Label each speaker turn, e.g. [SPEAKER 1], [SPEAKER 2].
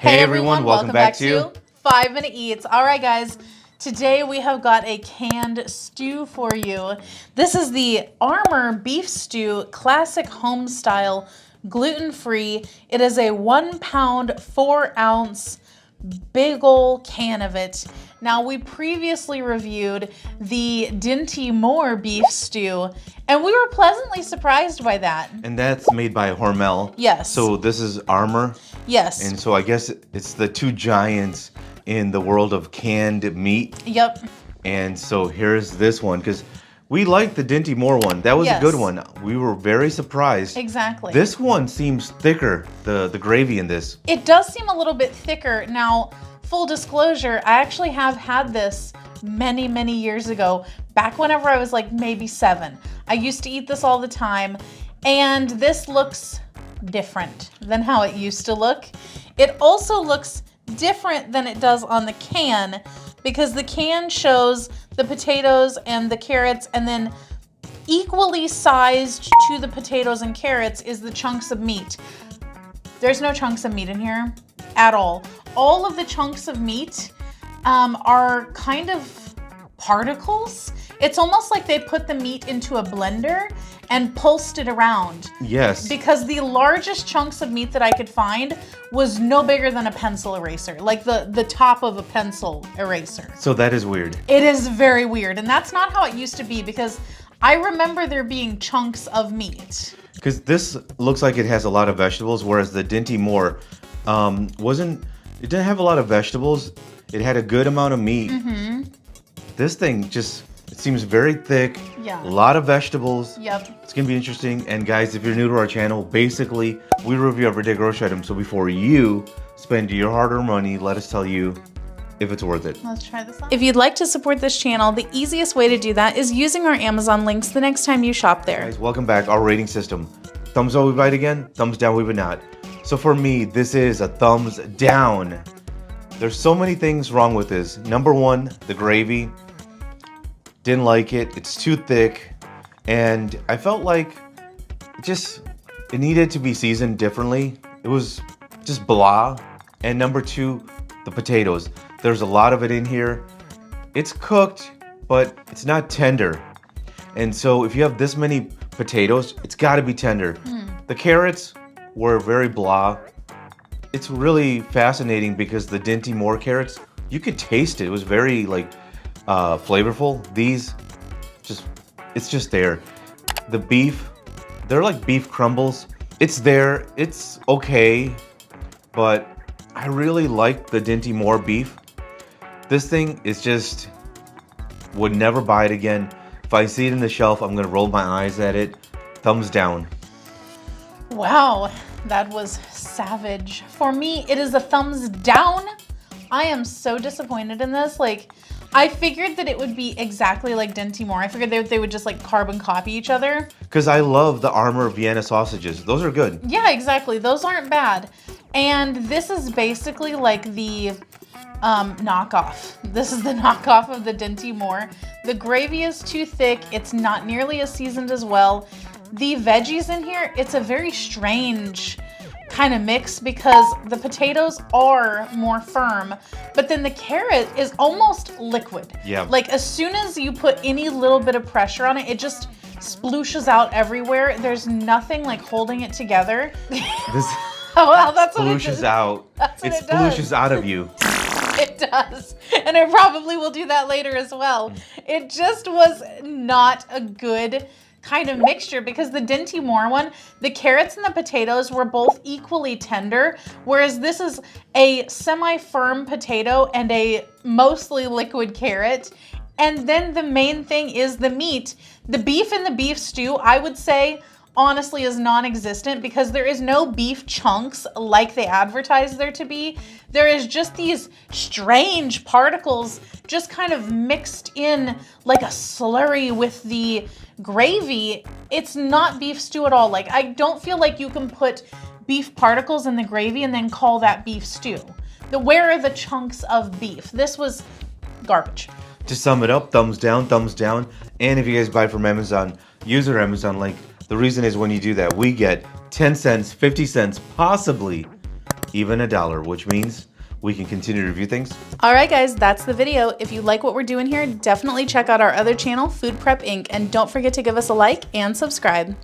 [SPEAKER 1] Hey everyone, welcome back to
[SPEAKER 2] 5 Minute Eats. All right, guys, today we have got a canned stew for you. This is the Armour beef stew, classic Homestyle, gluten-free. It is a 1 pound, 4 ounce big ol' can of it. Now, we previously reviewed the Dinty Moore beef stew, and we were pleasantly surprised by that.
[SPEAKER 1] And that's made by Hormel.
[SPEAKER 2] Yes.
[SPEAKER 1] So this is Armour.
[SPEAKER 2] Yes.
[SPEAKER 1] And so I guess it's the two giants in the world of canned meat.
[SPEAKER 2] Yep.
[SPEAKER 1] And so here's this one, because we liked the Dinty Moore one. That was a good one. We were very surprised.
[SPEAKER 2] Exactly.
[SPEAKER 1] This one seems thicker, the gravy in this.
[SPEAKER 2] It does seem a little bit thicker. Now, full disclosure, I actually have had this many, many years ago, back whenever I was like maybe 7. I used to eat this all the time, and this looks different than how it used to look. It also looks different than it does on the can, because the can shows the potatoes and the carrots, and then equally sized to the potatoes and carrots is the chunks of meat. There's no chunks of meat in here at all. All of the chunks of meat are kind of particles. It's almost like they put the meat into a blender and pulsed it around.
[SPEAKER 1] Yes.
[SPEAKER 2] Because the largest chunks of meat that I could find was no bigger than a pencil eraser, like the top of a pencil eraser.
[SPEAKER 1] So that is weird.
[SPEAKER 2] It is very weird, and that's not how it used to be, because I remember there being chunks of meat.
[SPEAKER 1] Because this looks like it has a lot of vegetables, whereas the Dinty Moore it didn't have a lot of vegetables. It had a good amount of meat.
[SPEAKER 2] Mm-hmm.
[SPEAKER 1] This thing it seems very thick.
[SPEAKER 2] Yeah.
[SPEAKER 1] A lot of vegetables.
[SPEAKER 2] Yep.
[SPEAKER 1] It's gonna be interesting. And guys, if you're new to our channel, basically we review everyday grocery items. So before you spend your hard-earned money, let us tell you if it's worth it.
[SPEAKER 2] Let's try this on. If you'd like to support this channel, the easiest way to do that is using our Amazon links the next time you shop there.
[SPEAKER 1] Guys, welcome back. Our rating system. Thumbs up, we bite again. Thumbs down, we would not. So for me, this is a thumbs down. There's so many things wrong with this. Number one, the gravy. Didn't like it. It's too thick. And I felt like it needed to be seasoned differently. It was just blah. And number two, the potatoes. There's a lot of it in here. It's cooked, but it's not tender. And so if you have this many potatoes, it's got to be tender. The carrots were very blah. It's really fascinating because the Dinty Moore carrots, you could taste it. It was very flavorful. These, it's just there. The beef, they're like beef crumbles. It's there. It's okay, but I really like the Dinty Moore beef. This thing is just, would never buy it again. If I see it in the shelf, I'm gonna roll my eyes at it. Thumbs down.
[SPEAKER 2] Wow, that was savage. For me, it is a thumbs down. I am so disappointed in this. Like, I figured that it would be exactly like Dinty Moore. I figured they would just like carbon copy each other.
[SPEAKER 1] Because I love the Armour Vienna sausages. Those are good.
[SPEAKER 2] Yeah, exactly. Those aren't bad. And this is basically like the knockoff. This is the knockoff of the Dinty Moore. The gravy is too thick. It's not nearly as seasoned as well. The veggies in here, it's a very strange kind of mix because the potatoes are more firm, but then the carrot is almost liquid.
[SPEAKER 1] Yeah.
[SPEAKER 2] Like as soon as you put any little bit of pressure on it, it just splooshes out everywhere. There's nothing like holding it together.
[SPEAKER 1] This
[SPEAKER 2] Oh, well, that's what it
[SPEAKER 1] splooshes
[SPEAKER 2] does.
[SPEAKER 1] out.
[SPEAKER 2] That's what
[SPEAKER 1] It
[SPEAKER 2] it does.
[SPEAKER 1] splooshes out of you.
[SPEAKER 2] It does. And it probably will do that later as well. It just was not a good kind of mixture because the Dinty Moore one, the carrots and the potatoes were both equally tender, whereas this is a semi-firm potato and a mostly liquid carrot. And then the main thing is the meat. The beef in the beef stew, I would say, honestly is non-existent because there is no beef chunks like they advertise there to be. There is just these strange particles just kind of mixed in like a slurry with the gravy. It's not beef stew at all. Like, I don't feel like you can put beef particles in the gravy and then call that beef stew. Where are the chunks of beef? This was garbage.
[SPEAKER 1] To sum it up, thumbs down, thumbs down. And if you guys buy from Amazon, use our Amazon link. The reason is when you do that, we get 10 cents, 50 cents, possibly even $1, which means we can continue to review things.
[SPEAKER 2] All right, guys, that's the video. If you like what we're doing here, definitely check out our other channel, Food Prep Inc., and don't forget to give us a like and subscribe.